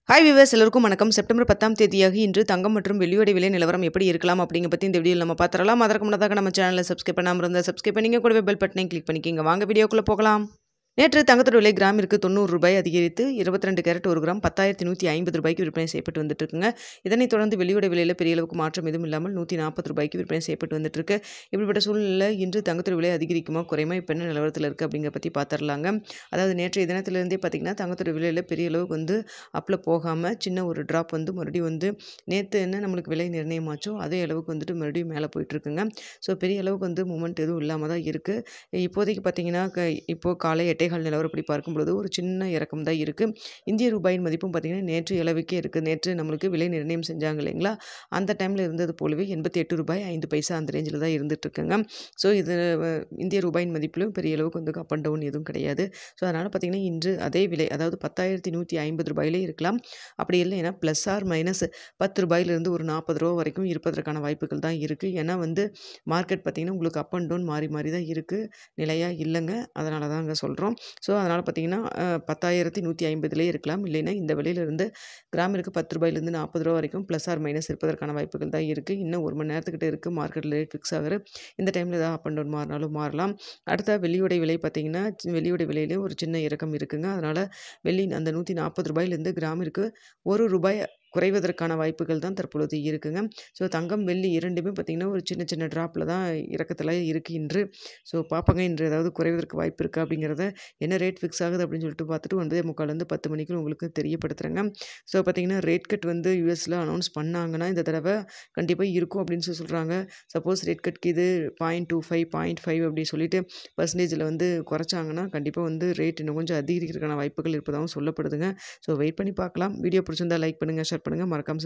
Hi viewers எல்லோருக்கும் வணக்கம். September 10ஆம் தேதியாகி இன்று தங்கம் மற்றும் வெள்ளியோட விலை நிலவரம் எப்படி இருக்கலாம் அப்படிங்க பற்றி இந்த வீடியோவில் நம்ம பார்த்துடலாம். அதற்கு முன்னதாக நம்ம சேனலை சப்ஸ்கிரைப் பண்ணாமல் இருந்தால் சப்ஸ்கிரைப் பண்ணிங்க, கூடவே பெல் பட்டனையும் கிளிக் பண்ணிக்கிங்க. வாங்க வீடியோக்குள்ளே போகலாம். நேற்று தங்கத்தோட விலை கிராமிற்கு 90 ரூபாய் அதிகரித்து 22 கேரட் 1 கிராம் 10,150 ரூபாய்க்கு விற்பனை செய்யப்பட்டு வந்துட்டு இருக்குங்க. இதனைத் தொடர்ந்து வெள்ளியோட விலையில் பெரிய அளவுக்கு மாற்றம் எதுவும் இல்லாமல் 140 ரூபாய்க்கு விற்பனை செய்யப்பட்டு வந்துட்டு இருக்கு. இப்படிப்பட்ட சூழ்நிலையில் இன்று தங்கத்தோட விலை அதிகரிக்குமா குறையுமா இப்போ என்ன நிலவரத்தில் இருக்குது அப்படிங்கிற பற்றி பார்த்துடலாங்க. அதாவது நேற்றைய தினத்திலிருந்தே பார்த்திங்கன்னா தங்கத்தோட விலையில் பெரிய அளவுக்கு அப்பில் போகாமல் சின்ன ஒரு ட்ராப் மறுபடியும் நேற்று என்ன நம்மளுக்கு விலை நிர்ணயமாச்சோ அதே அளவுக்கு மறுபடியும் மேலே போயிட்டுருக்குங்க. ஸோ பெரிய அளவுக்கு மூமெண்ட் எதுவும் இல்லாமல் தான் இருக்குது. இப்போதைக்கு பார்த்திங்கன்னா இப்போது காலை 8:15 நிலவரப்படி பார்க்கும்பொழுது ஒரு சின்ன இறக்கம் தான் இருக்குது. இந்திய ரூபாயின் மதிப்பும் பார்த்திங்கன்னா நேற்று அளவுக்கே இருக்குது. நேற்று நம்மளுக்கு விலை நிர்ணயம் செஞ்சாங்க இல்லைங்களா, அந்த டைமில் இருந்தது போலவே 88 ரூபாய் 5 பைசா அந்த ரேஞ்சில் தான் இருந்துகிட்ருக்குங்க. ஸோ இது இந்திய ரூபாயின் மதிப்பிலும் பெரிய அளவுக்கு அப் அண்ட் டவுன் எதுவும் கிடையாது. ஸோ அதனால் பார்த்திங்கன்னா இன்று அதே விலை, அதாவது 10,150 ரூபாயிலே இருக்கலாம். அப்படி இல்லைன்னா ப்ளஸ் ஆர் மைனஸ் 10 ரூபாயிலிருந்து ஒரு 40 ரூபா வரைக்கும் இருப்பதற்கான வாய்ப்புகள் தான் இருக்குது. ஏன்னா மார்க்கெட் பார்த்திங்கன்னா உங்களுக்கு அப் அண்ட் டவுன் மாறி மாறி தான் இருக்குது, நிலையாக இல்லைங்க. அதனால தாங்க சொல்கிறோம். ஸோ அதனால் பார்த்திங்கன்னா 10,150லே இருக்கலாம். இல்லைன்னா இந்த விலையிலிருந்து கிராமிற்கு 10 ரூபாயிலிருந்து 40 ரூபா வரைக்கும் ப்ளஸ் ஆர் மைனஸ் இருப்பதற்கான வாய்ப்புகள் தான் இருக்குது. இன்னும் 1 மணி நேரத்துக்கிட்ட இருக்குது மார்க்கெட்டில் ரேட் ஃபிக்ஸ் ஆகுது. இந்த டைமில் ஏதாவது அப் அண்ட் டவுன் மாறினாலும் மாறலாம். அடுத்த வெள்ளியோட விலை பார்த்திங்கன்னா வெள்ளியோட விலையிலே ஒரு சின்ன இறக்கம் இருக்குங்க. அதனால் வெள்ளி அந்த 140 ரூபாயிலிருந்து கிராமிற்கு 1 ரூபாய் குறைவதற்கான வாய்ப்புகள் தான் தற்பொழுது இருக்குங்க. ஸோ தங்கம் வெள்ளி இரண்டுமே பார்த்திங்கன்னா ஒரு சின்ன சின்ன ட்ராப்பில் தான் இறக்கத்தில் இருக்குது இன்று. ஸோ பார்ப்பாங்க இன்று ஏதாவது குறைவதற்கு வாய்ப்பு இருக்கா அப்படிங்கிறத, என்ன ரேட் ஃபிக்ஸ் ஆகுது அப்படின்னு சொல்லிட்டு பார்த்துட்டு 9:45 10 மணிக்கு உங்களுக்கு தெரியப்படுத்துகிறேங்க. ஸோ பார்த்திங்கன்னா ரேட் கட் யூஎஸில் அனௌன்ஸ் பண்ணாங்கன்னா இந்த தடவை கண்டிப்பாக இருக்கும் அப்படின்னு சொல்கிறாங்க. சப்போஸ் ரேட் கட்க்கு இது 0.25 0.5 அப்படி சொல்லிட்டு பர்சன்டேஜில் குறைச்சாங்கன்னா கண்டிப்பாக ரேட் இன்னும் கொஞ்சம் அதிகரிக்கிறதுக்கான வாய்ப்புகள் இருப்பதாகவும் சொல்லப்படுதுங்க. ஸோ வெயிட் பண்ணி பார்க்கலாம். வீடியோ பிடிச்சிருந்தா லைக் பண்ணுங்கள், ஷேர் பண்ணுங்கள், மறக்காமல்